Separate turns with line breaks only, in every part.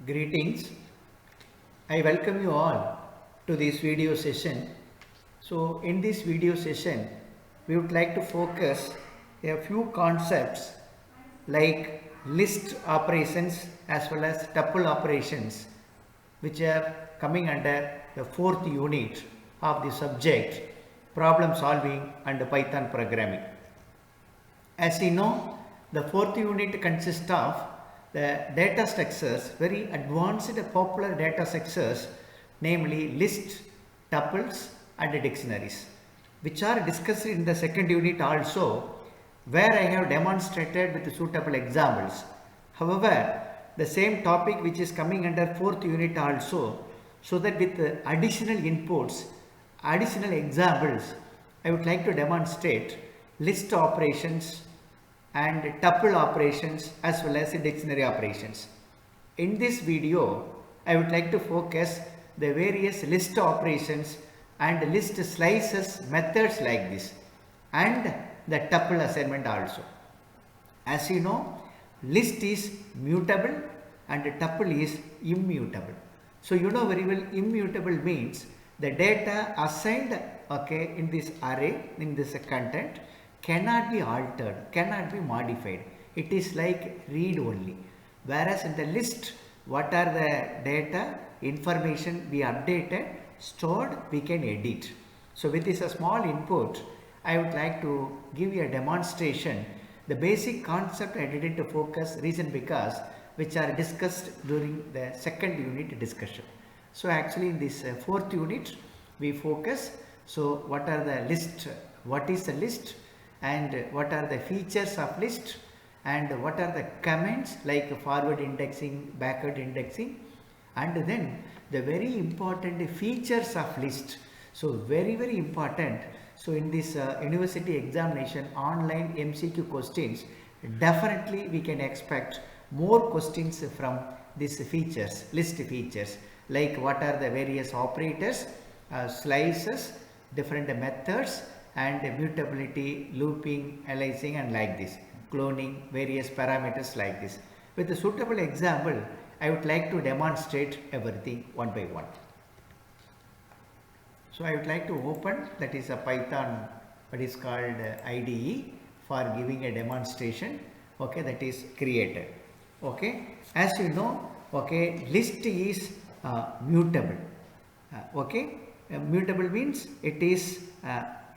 Greetings. I welcome you all to this video session. So in this video session, we would like to focus a few concepts like list operations as well as tuple operations, which are coming under the fourth unit of the subject problem solving and Python programming. As you know, the fourth unit consists of the data structures, very advanced popular data structures, namely lists, tuples and dictionaries, which are discussed in the second unit also, where I have demonstrated with suitable examples. However, the same topic which is coming under fourth unit also, so that with additional inputs, additional examples, I would like to demonstrate list operations and tuple operations as well as dictionary operations. In this video, I would like to focus the various list operations and list slices methods like this, and the tuple assignment also. As you know, list is mutable and tuple is immutable. So you know very well, immutable means the data assigned in this array, in this content, cannot be altered, cannot be modified. It is like read only. Whereas in the list, what are the data, information we updated, stored, we can edit. So with this a small input, I would like to give you a demonstration. The basic concept I didn't focus, reason because which are discussed during the second unit discussion. So actually in this fourth unit, we focus. So what are the list, what is a list, and what are the features of list, and what are the comments like forward indexing, backward indexing, and then the very important features of list. So very important. So in this university examination online MCQ questions, definitely we can expect more questions from these features, list features, like what are the various operators, slices, different methods, and mutability, looping, aliasing, and like this, cloning, various parameters like this. With a suitable example, I would like to demonstrate everything one by one. So I would like to open, that is a Python, what is called IDE, for giving a demonstration, that is created. As you know, list is mutable. Mutable means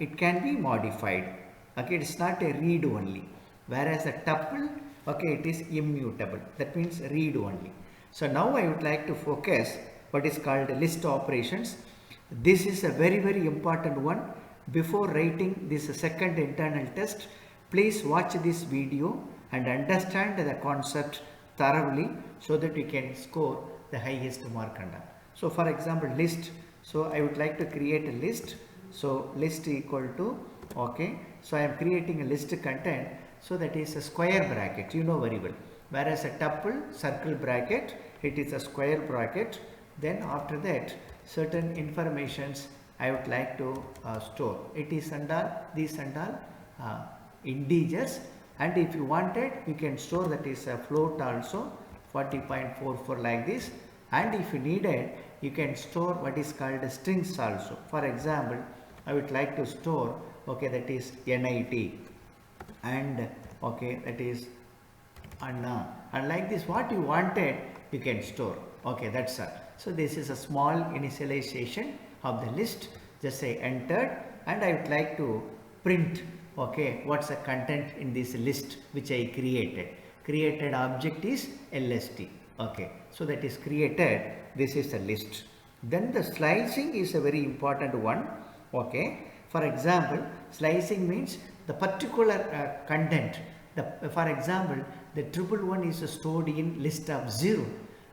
it can be modified. It is not a read only. Whereas a tuple, it is immutable. That means read only. So now I would like to focus what is called list operations. This is a very important one. Before writing this second internal test, please watch this video and understand the concept thoroughly so that you can score the highest mark under. So for example, list. So I would like to create a list. So list equal to, so I am creating a list content. So that is a square bracket, you know very well. Whereas a tuple, circle bracket, it is a square bracket. Then after that, certain informations I would like to store. It is under these under integers, and if you wanted, you can store that is a float also, 40.44 like this. And if you needed, you can store what is called strings also. For example, I would like to store that is NIT, and that is Anna, and like this, what you wanted you can store. That's all. So this is a small initialization of the list. Just say entered, and I would like to print what's the content in this list which I created object is LST. So that is created, this is a list. Then the slicing is a very important one. For example, slicing means the particular content. For example, the triple 1 is stored in list of 0,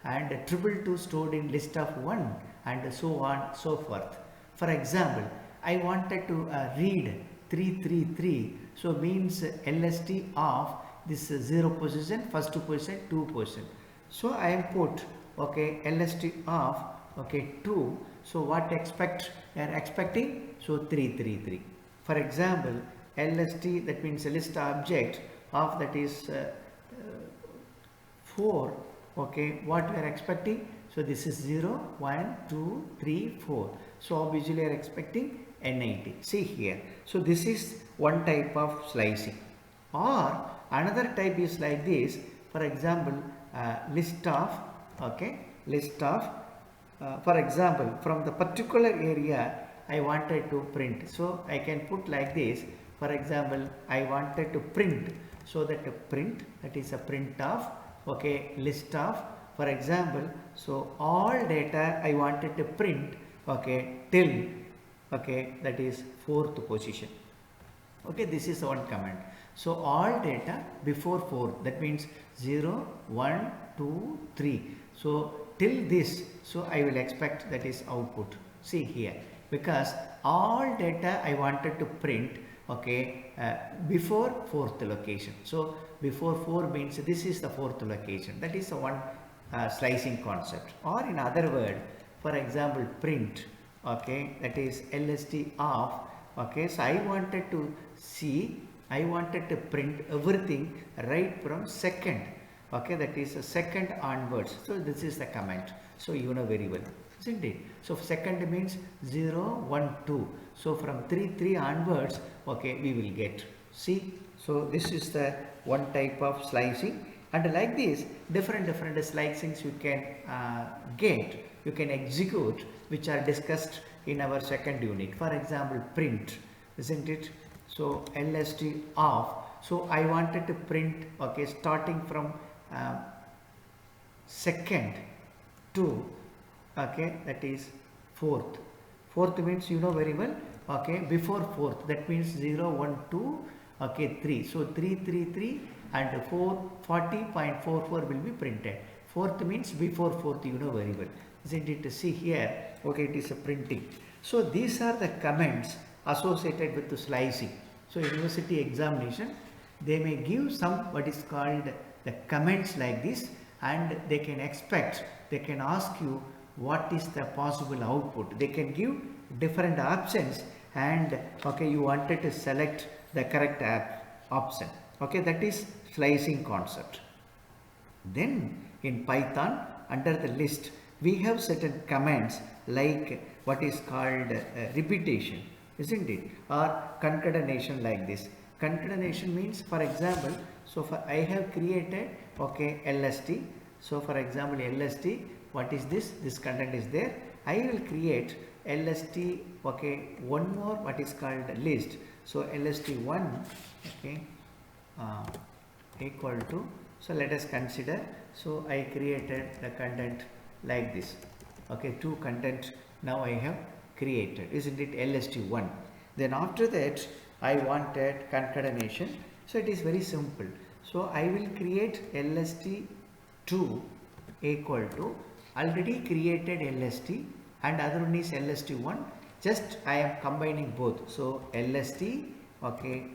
and triple 2 stored in list of 1, and so on so forth. For example, I wanted to read 333, so means LST of this 0 position, first position, 2 position. So I am put LST of 2. So what expect? They are expecting, so 333. For example, LST, that means a list object of that is 4 okay, what we are expecting. So this is 0, 1, 2, 3, 4. So obviously we are expecting N80. See here. So this is one type of slicing. Or another type is like this. For example, list of, okay, list of, for example, from the particular area I wanted to print. So I can put like this. For example, I wanted to print. So that a print, that is a print of, okay, list of, for example, so all data I wanted to print, okay, till, okay, that is 4th position. Okay, this is one command. So all data before 4, that means 0, 1, 2, 3. So till this, so I will expect that is output. See here, because all data I wanted to print, okay, before 4th location. So before 4 means this is the 4th location. That is the one slicing concept. Or in other word, for example, print, okay, that is LST of, okay, so I wanted to see, I wanted to print everything right from second, okay, that is a second onwards. So this is the comment. So you know very well, isn't it? So second means 0, 1, 2. So from 3, 3 onwards, okay, we will get. See, so this is the one type of slicing. And like this, different slicings you can get, you can execute, which are discussed in our second unit. For example, print, isn't it? So LST of, so I wanted to print, okay, starting from second to, okay, that is 4th. 4th means you know very well, okay, before 4th, that means 0, 1, 2, okay, 3. So 3, 3, 3 and 4, 40.44 will be printed. 4th means before 4th, you know very well, isn't it? See here, okay, it is a printing. So these are the comments associated with the slicing. So university examination, they may give some what is called the comments like this, and they can expect, they can ask you what is the possible output. They can give different options, and okay, you wanted to select the correct option. Okay, that is slicing concept. Then in Python, under the list, we have certain commands like what is called repetition, isn't it? Or concatenation like this. Concatenation means, for example, so for I have created, okay, LST. So for example, LST, what is this? This content is there. I will create LST, okay, one more what is called list. So LST1, okay, equal to, so let us consider, so I created the content like this, okay, 2 content now I have created, isn't it? LST1. Then after that I wanted concatenation, so it is very simple. So I will create LST2 equal to already created LST and other one is LST1, just I am combining both. So LST, okay,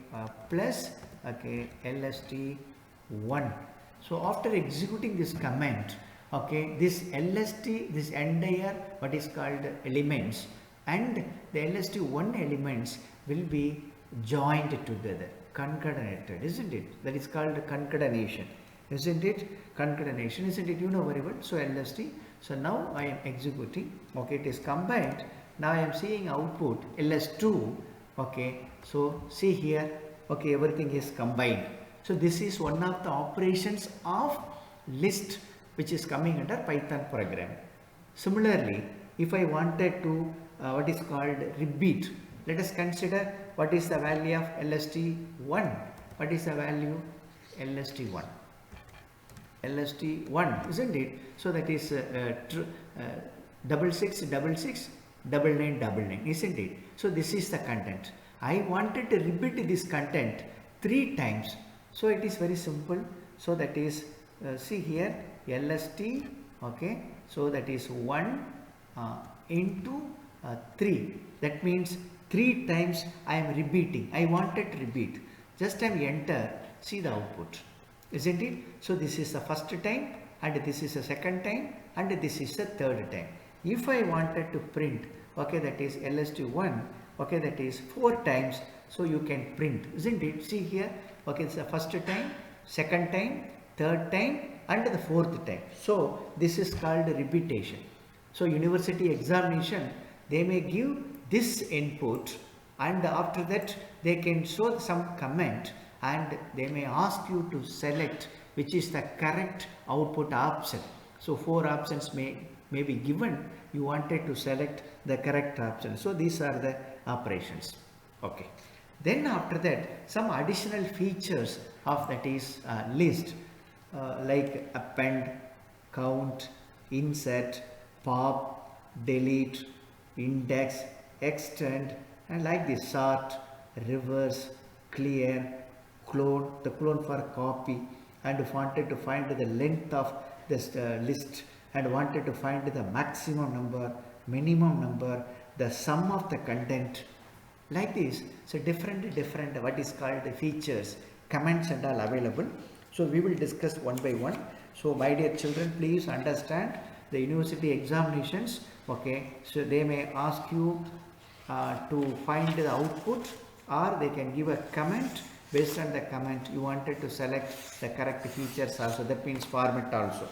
plus, okay, LST1. So after executing this command, okay, this LST, this entire what is called elements and the LST1 elements will be joined together, concatenated, isn't it? That is called concatenation, isn't it? Concatenation, isn't it? You know very well. So LST, so now I am executing, okay, it is combined. Now I am seeing output LS2, okay, so see here, okay, everything is combined. So this is one of the operations of list which is coming under Python program. Similarly, if I wanted to what is called repeat, let us consider what is the value of LST1. What is the value? LST1. LST1, isn't it? So that is 6666 9999, isn't it? So this is the content. I wanted to repeat this content 3 times. So it is very simple. So that is see here LST, okay, so that is 1 into 3. That means 3 times I am repeating. I wanted to repeat. Just I enter, see the output, isn't it? So this is the first time and this is the second time and this is the third time. If I wanted to print, okay, that is LST1, okay, that is 4 times, so you can print, isn't it? See here, okay, it's the first time, second time, third time and the fourth time. So this is called repetition. So university examination, they may give this input, and after that they can show some comment, and they may ask you to select which is the correct output option. So 4 options may be given. You wanted to select the correct option. So these are the operations. Okay. Then after that, some additional features of that is list, like append, count, insert, pop, delete, index, extend, and like this sort, reverse, clear, clone, the clone for copy, and wanted to find the length of this list, and wanted to find the maximum number, minimum number, the sum of the content, like this. So different what is called the features, comments and all available. So we will discuss one by one. So my dear children, please understand the university examinations. Okay, so they may ask you to find the output, or they can give a comment. Based on the comment, you wanted to select the correct features also. That means format also.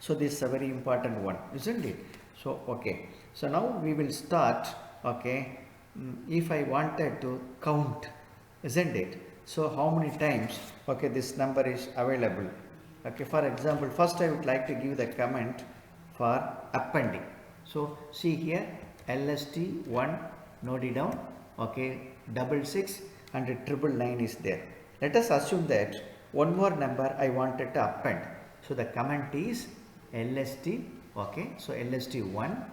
So this is a very important one, isn't it? So okay, so now we will start. Okay, if I wanted to count, isn't it? So how many times, okay, this number is available? Okay, for example, first I would like to give the comment for appending. So see here, LST1, note it down. Okay, 66 and 999 is there. Let us assume that one more number I wanted to append. So the comment is LST. Okay, so LST1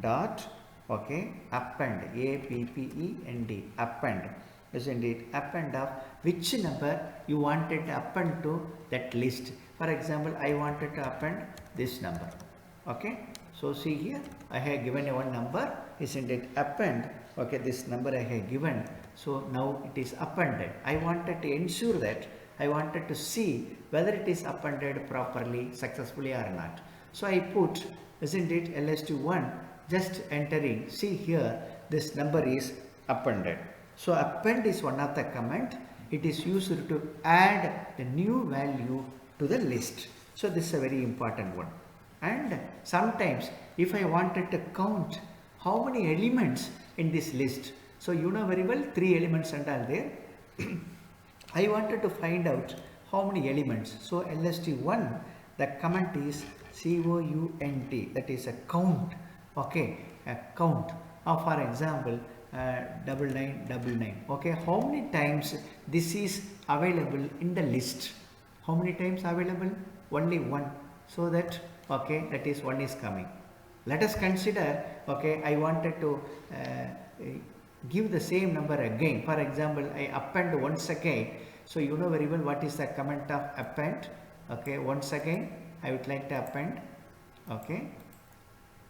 dot, okay, append, APPEND, append, isn't it? Append of which number you wanted to append to that list. For example, I wanted to append this number. Okay, so see here, I have given a one number, isn't it? Append, okay, this number I have given. So now it is appended. I wanted to ensure that, I wanted to see whether it is appended properly, successfully or not. So I put, isn't it, LST1, just entering. See here, this number is appended. So append is one of the comment. It is used to add the new value to the list. So this is a very important one. And sometimes if I wanted to count how many elements in this list, so you know very well 3 elements and all there. I wanted to find out how many elements. So LST1, the comment is COUNT, that is a count. Okay, a count. For example, 9999. Okay, how many times this is available in the list? How many times available? Only one. So that, okay, that is one is coming. Let us consider, okay, I wanted to give the same number again. For example, I append once again. So you know very well what is the comment of append. Okay, once again I would like to append. Okay,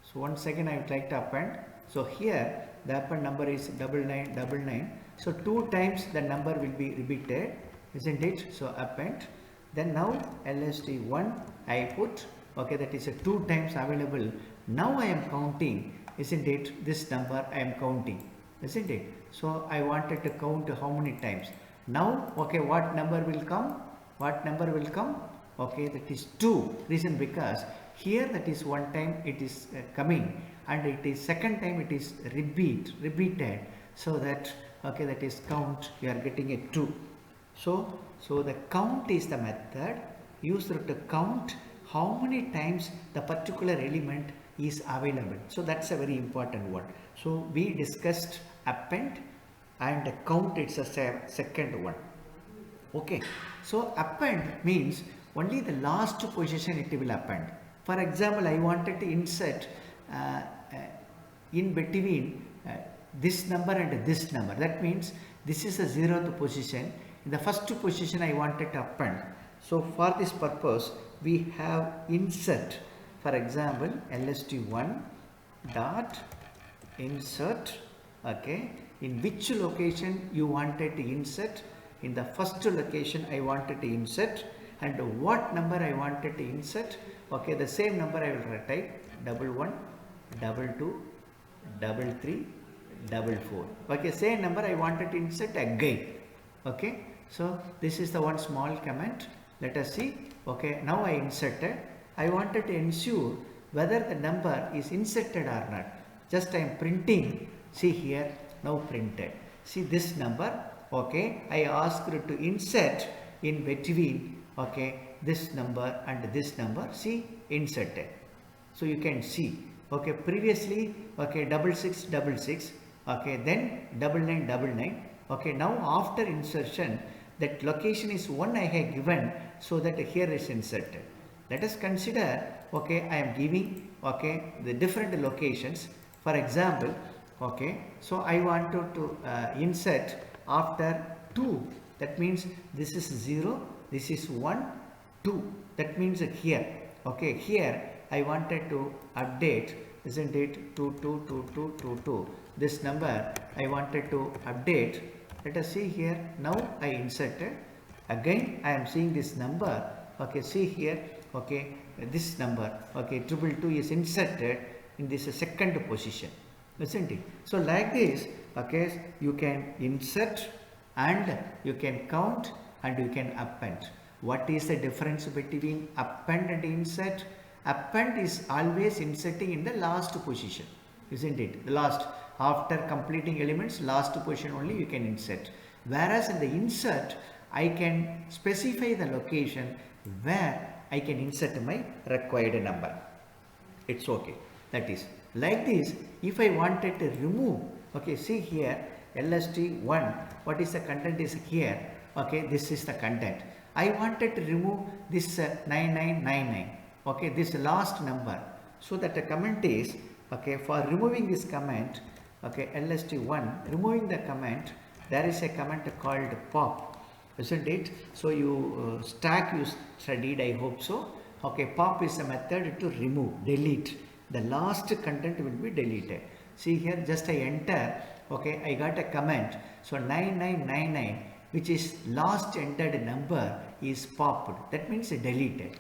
so once again I would like to append. So here the append number is 9999. So 2 times the number will be repeated, isn't it? So append. Then now LST1 I put, okay, that is a 2 times available. Now I am counting, isn't it? This number I am counting, isn't it? So I wanted to count how many times. Now, okay, what number will come? What number will come? Okay, that is 2. Reason because here that is 1 time it is coming, and it is 2nd time it is repeated. So that, okay, that is count, you are getting a 2. So the count is the method used to count how many times the particular element is available. So that's a very important one. So we discussed append and count, it's a second one. Okay, so append means only the last position it will append. For example, I wanted to insert in between this number and this number. That means this is a 0th position. In the first position I wanted to append. So for this purpose we have insert. For example, LST1 dot insert. Okay, in which location you wanted to insert? In the first location I wanted to insert, and what number I wanted to insert? Okay, the same number I will type 11, 22, 33, 44. Okay, same number I wanted to insert again. Okay, so this is the one small comment. Let us see. Okay, now I inserted. I wanted to ensure whether the number is inserted or not. Just I am printing. See here, now printed. See this number. Okay, I asked to insert in between. Okay, this number and this number. See, inserted. So you can see. Okay, previously, okay, 6666. Okay, then 9999. Okay, now after insertion, that location is one I have given, so that here is inserted. Let us consider, okay, I am giving, okay, the different locations. For example, okay, so I want to insert after 2. That means this is 0, this is 1, 2. That means here, okay, here I wanted to update, isn't it, 222222. This number I wanted to update. Let us see here. Now I inserted. Again I am seeing this number. Okay, see here. Okay, this number. Okay, 222 is inserted in this second position, isn't it? So like this, okay, you can insert and you can count and you can append. What is the difference between append and insert? Append is always inserting in the last position, isn't it? The last, after completing elements, last position only you can insert. Whereas in the insert, I can specify the location where I can insert my required number. It's okay. That is, like this, if I wanted to remove, okay, see here, LST1, what is the content is here, okay, this is the content. I wanted to remove this 9999, okay, this last number. So that the comment is, okay, for removing this comment, okay, LST1, removing the comment, there is a comment called pop, isn't it? So you stack you studied, I hope so. Okay, pop is a method to remove, delete. The last content will be deleted. See here, just I enter, okay, I got a comment. So 9999, which is last entered number, is popped. That means deleted.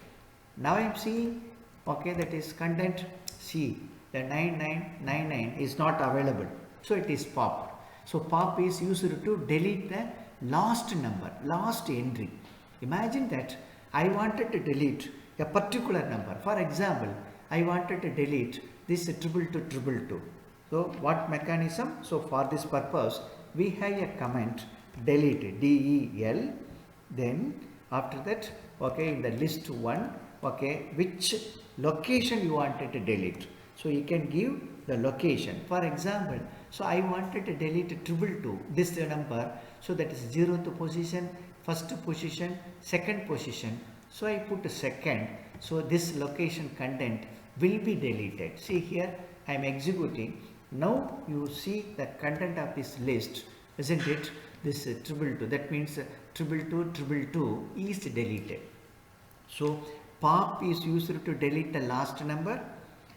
Now I am seeing, okay, that is content C. The 9999 is not available. So it is popped. So pop is used to delete the last number, last entry. Imagine that I wanted to delete a particular number. For example, I wanted to delete this 22222. So what mechanism? So for this purpose, we have a comment delete, del. Then after that, okay, in the list 1, okay, which location you wanted to delete. So you can give the location. For example, so I wanted to delete 222, this number. So that is 0th position, first position, second position. So I put second. So this location content will be deleted. See here, I am executing. Now you see the content of this list, isn't it? This 222. That means 222 is deleted. So pop is used to delete the last number,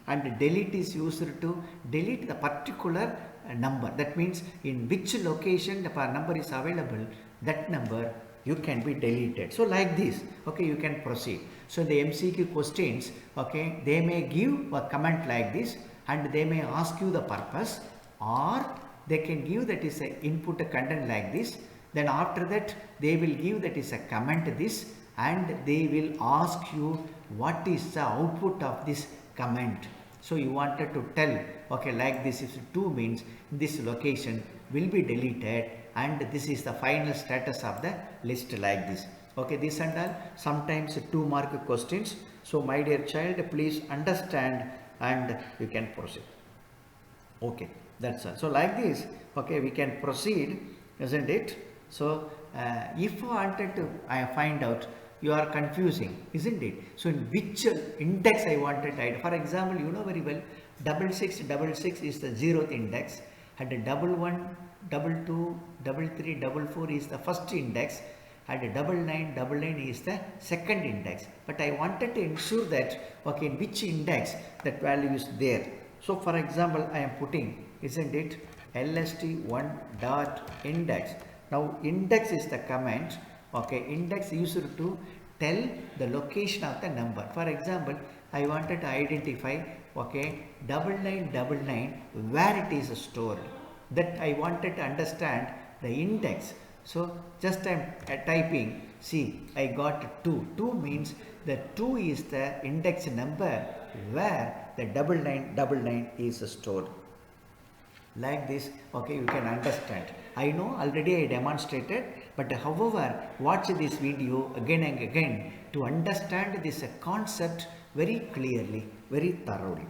and delete is used to delete the particular number. That means in which location the number is available, that number you can be deleted. So like this, okay, you can proceed. So the MCQ questions, okay, they may give a comment like this, and they may ask you the purpose, or they can give that is a input content like this. Then after that they will give that is a comment this, and they will ask you what is the output of this comment. So you wanted to tell, okay, like this, if 2 means this location will be deleted, and this is the final status of the list, like this. Okay, this and all, sometimes 2-mark questions. So my dear child, please understand and you can proceed. Okay, that's all. So like this, okay, we can proceed, isn't it? So if you wanted to find out, you are confusing, isn't it? So in which index I wanted to hide. For example, you know very well, 6666 is the 0th index, and 11, 22, 33, 44 is the first index, and 9999 is the second index. But I wanted to ensure that, okay, in which index that value is there. So for example, I am putting, isn't it, lst1 dot index. Now index is the comment, okay, index used to tell the location of the number. For example, I wanted to identify, okay, 9999 where it is stored. That I wanted to understand the index. So just I'm typing, see I got 2. 2 means the 2 is the index number where the 9999 is stored. Like this, okay, you can understand. I know already I demonstrated, but however watch this video again and again to understand this concept very clearly, very thoroughly.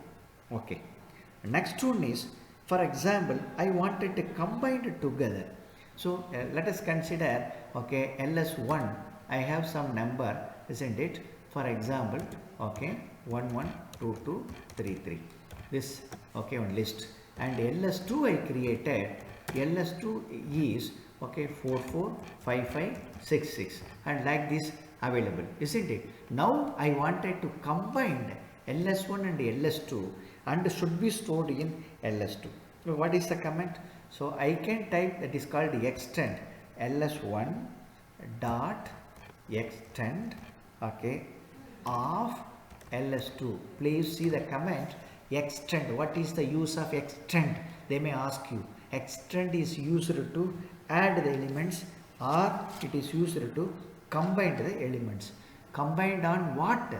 Okay, next one is, for example, I wanted to combine it together. So let us consider, okay, ls1, I have some number, isn't it? For example, okay, 112233, this, okay, on list. And ls2 I created, ls2 is, okay, 445566, and like this available, isn't it? Now I wanted to combine ls1 and ls2 and should be stored in ls2. So what is the comment? So I can type, that is called extend ls1 dot extend, okay, of ls2. Please see the comment extend. What is the use of extend? They may ask you. Extend is used to add the elements, or it is used to combine the elements. Combined on what?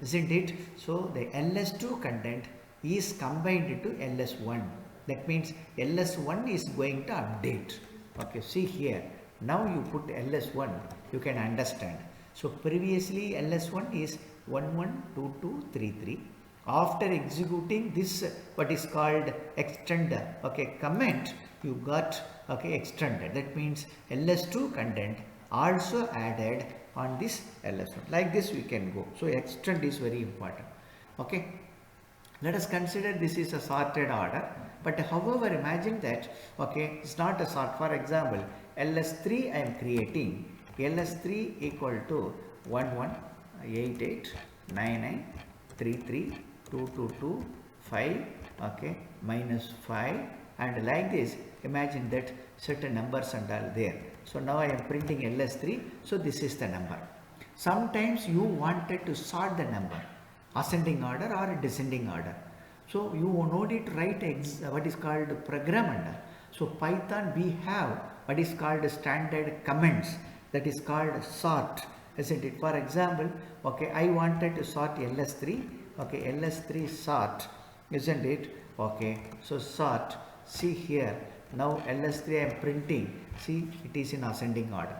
Isn't it? So the ls2 content is combined to ls1. That means ls1 is going to update. Okay, see here. Now you put ls1, you can understand. So previously ls1 is 112233. After executing this, what is called extend, okay, comment, you got, okay, extended. That means ls2 content also added on this ls1. Like this we can go. So extend is very important. Okay, let us consider this is a sorted order, but however imagine that, okay, it's not a sort. For example, ls3 I am creating, ls3 equal to 118899332225, okay, minus 5, and like this. Imagine that certain numbers and all there. So now I am printing ls3. So this is the number. Sometimes you wanted to sort the number, ascending order or descending order. So you no need to write what is called program under. So Python we have what is called standard comments, that is called sort, isn't it? For example, okay, I wanted to sort ls3, okay, ls3 sort, isn't it? Okay, so sort, see here, now ls3 I am printing, see it is in ascending order.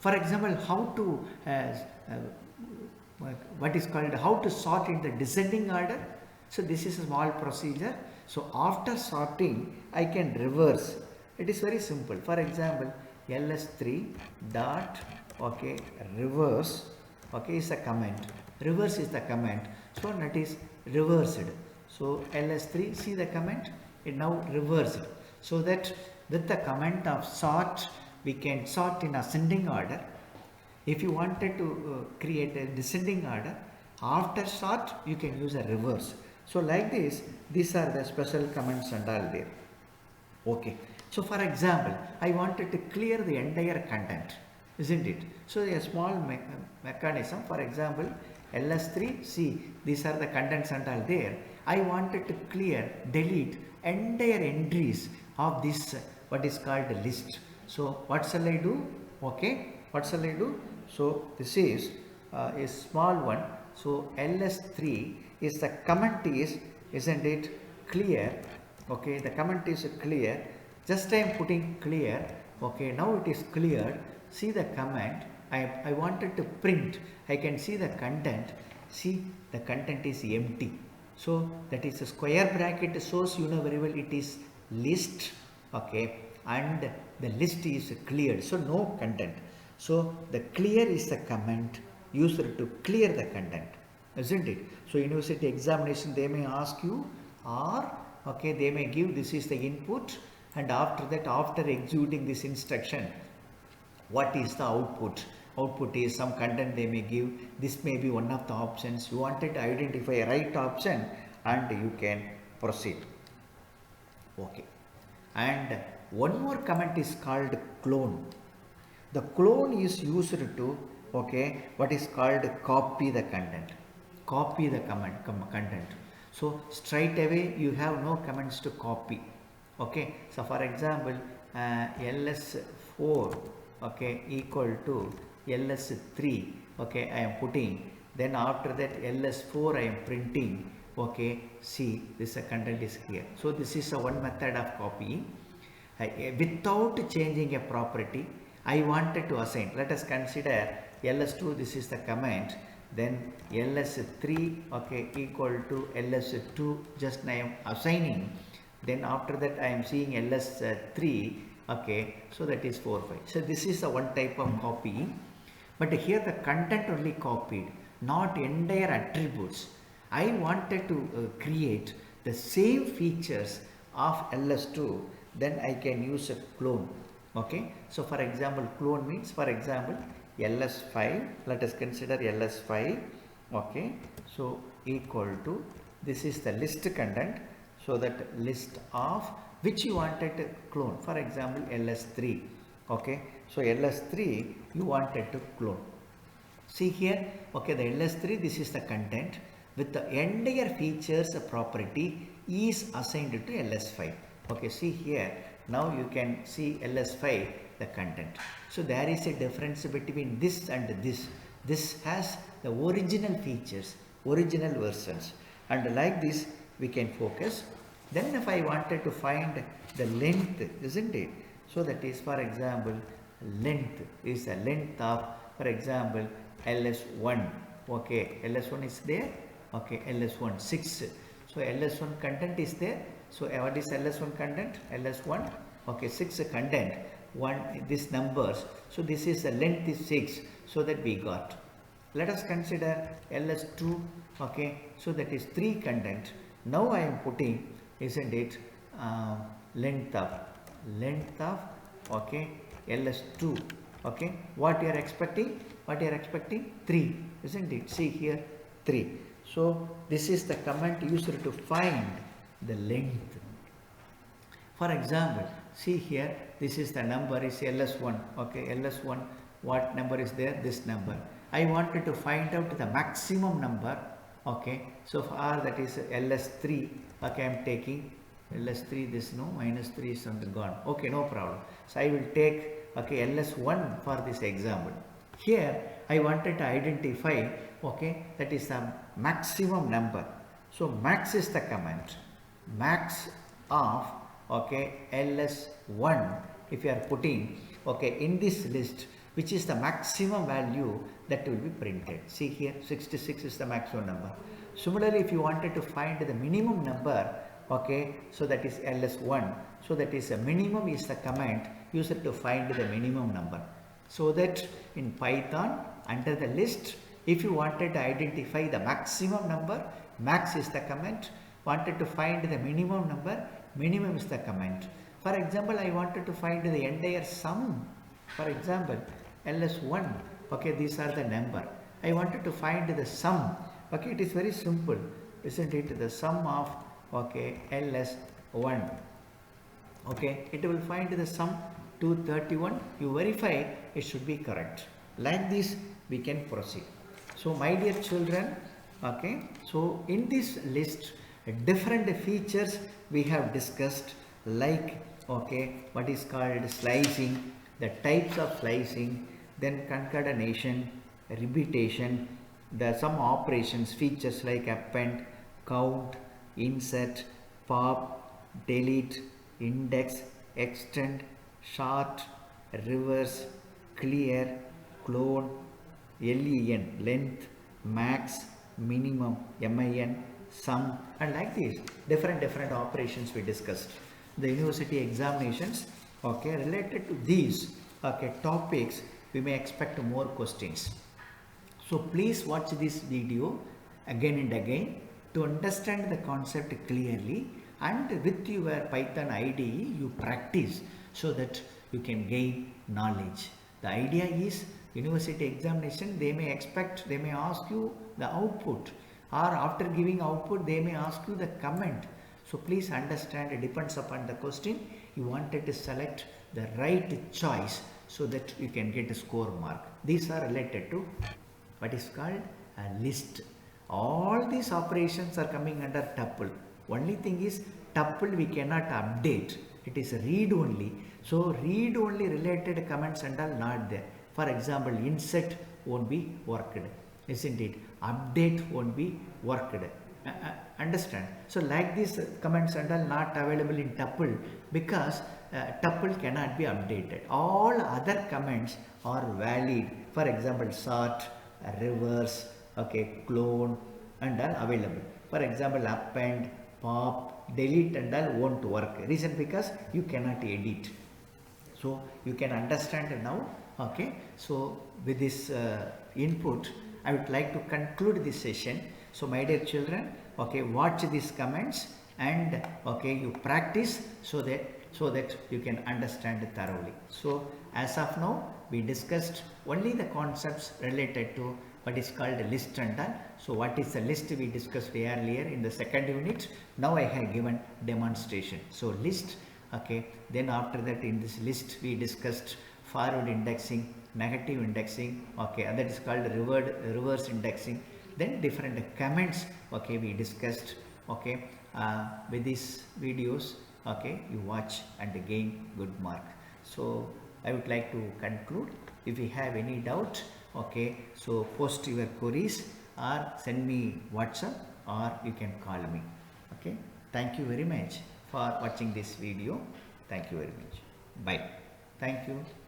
For example, how to what is called, how to sort in the descending order. So this is a small procedure. So after sorting I can reverse. It is very simple. For example, ls3 dot, okay, reverse, okay, is a comment. Reverse is the comment. So that is reversed. So ls3, see the comment, it now reversed. So that with the comment of sort we can sort in ascending order. If you wanted to create a descending order, after sort you can use a reverse. So like this, these are the special comments and all there. Okay, so for example, I wanted to clear the entire content, isn't it? So a small mechanism. For example, ls3, see these are the contents and all there. I wanted to clear, delete entire entries of this what is called list. So what shall I do? Okay, what shall I do? So this is a small one. So ls3 is the comment is, isn't it, clear? Okay, the comment is clear. Just I am putting clear. Okay, now it is cleared. See the comment. I wanted to print. I can see the content. See the content is empty. So that is a square bracket shows, you know very well, it is list. Okay, and the list is cleared. So no content. So the clear is the comment used to clear the content, isn't it? So university examination they may ask you, or okay, they may give this is the input, and after that, after executing this instruction, what is the output? Output is some content they may give. This may be one of the options. You wanted to identify a right option and you can proceed. Okay, and one more comment is called clone. The clone is used to, okay, what is called copy the content. Copy the content. So straight away you have no comments to copy. Okay, so for example, ls4, okay, equal to ls3, okay, I am putting. Then after that ls4 I am printing. Okay, see, this content is here. So this is a one method of copying. Without changing a property, I wanted to assign. Let us consider ls2, this is the comment. Then ls3, okay, equal to ls2, just I am assigning. Then after that I am seeing ls3, okay, so that is 4 5. So this is the one type of copying. But here the content only copied, not entire attributes. I wanted to create the same features of ls2. Then I can use a clone. Okay, so for example, clone means, for example, ls5, let us consider ls5, okay, so equal to, this is the list content, so that list of which you wanted to clone. For example, ls3, okay, so ls3 you wanted to clone. See here, okay, the ls3, this is the content with the entire features property is assigned to ls5. Okay, see here, now you can see ls5, the content. So there is a difference between this and this. This has the original features, original versions, and like this we can focus. Then if I wanted to find the length, isn't it? So that is, for example, length is the length of, for example, ls1. Okay, ls1 is there. Okay, ls1 6. So ls1 content is there. So what is ls1 content? ls1, okay, 6 content, one, this numbers. So this is the length is 6. So that we got. Let us consider ls2. Okay, so that is 3 content. Now I am putting, isn't it, length of, okay, ls2. Okay, what you are expecting? What you are expecting? 3, isn't it? See here, 3. So this is the command used to find the length. For example, see here, this is the number is ls1. Okay, ls1, what number is there? This number. I wanted to find out the maximum number. Okay, so for that is ls3. Okay, I am taking ls3, this, no, minus 3 is gone. Okay, no problem. So I will take, okay, ls1 for this example. Here I wanted to identify, okay, that is the maximum number. So max is the command, max of, okay, ls1. If you are putting, okay, in this list, which is the maximum value, that will be printed. See here, 66 is the maximum number. Similarly, if you wanted to find the minimum number, okay, so that is ls1. So that is a minimum is the command used to find the minimum number. So that in Python, under the list, if you wanted to identify the maximum number, max is the command. Wanted to find the minimum number, minimum is the command. For example, I wanted to find the entire sum. For example, ls1. Okay, these are the number. I wanted to find the sum. Okay, it is very simple, isn't it? The sum of, okay, ls1. Okay, it will find the sum 231. You verify it should be correct. Like this we can proceed. So my dear children, okay, so in this list different features we have discussed, like, okay, what is called slicing, the types of slicing, then concatenation, repetition, the some operations, features like append, count, insert, pop, delete, index, extend, sort, reverse, clear, clone, len, length, max, minimum, min, sum, and like this different operations we discussed. The university examinations, okay, related to these, okay, topics, we may expect more questions. So please watch this video again and again to understand the concept clearly, and with your Python IDE you practice so that you can gain knowledge. The idea is university examination, they may expect, they may ask you the output, or after giving output they may ask you the comment. So please understand, it depends upon the question. You wanted to select the right choice so that you can get a score mark. These are related to what is called a list. All these operations are coming under tuple. Only thing is tuple we cannot update. it is read only. So read only related comments and all not there. For example, insert won't be worked, isn't it? Update won't be worked. Understand? So like these comments and all not available in tuple because tuple cannot be updated. All other comments are valid. For example, sort, reverse, okay, clone and all available. For example, append, pop, delete and all won't work. Reason because you cannot edit. So you can understand now. Okay. So with this input, I would like to conclude this session. So my dear children, okay, watch these comments and okay, you practice so that you can understand thoroughly. So as of now, we discussed only the concepts related to what is called a list and all. So what is a list we discussed earlier in the second unit. Now I have given demonstration. So list, okay, then after that in this list we discussed forward indexing, negative indexing, okay, and that is called reverse indexing. Then different comments, okay, we discussed, okay. With these videos, okay, you watch and gain good mark. So I would like to conclude. If you have any doubt, okay, so post your queries or send me WhatsApp or you can call me. Okay, thank you very much for watching this video. Thank you very much. Bye. Thank you.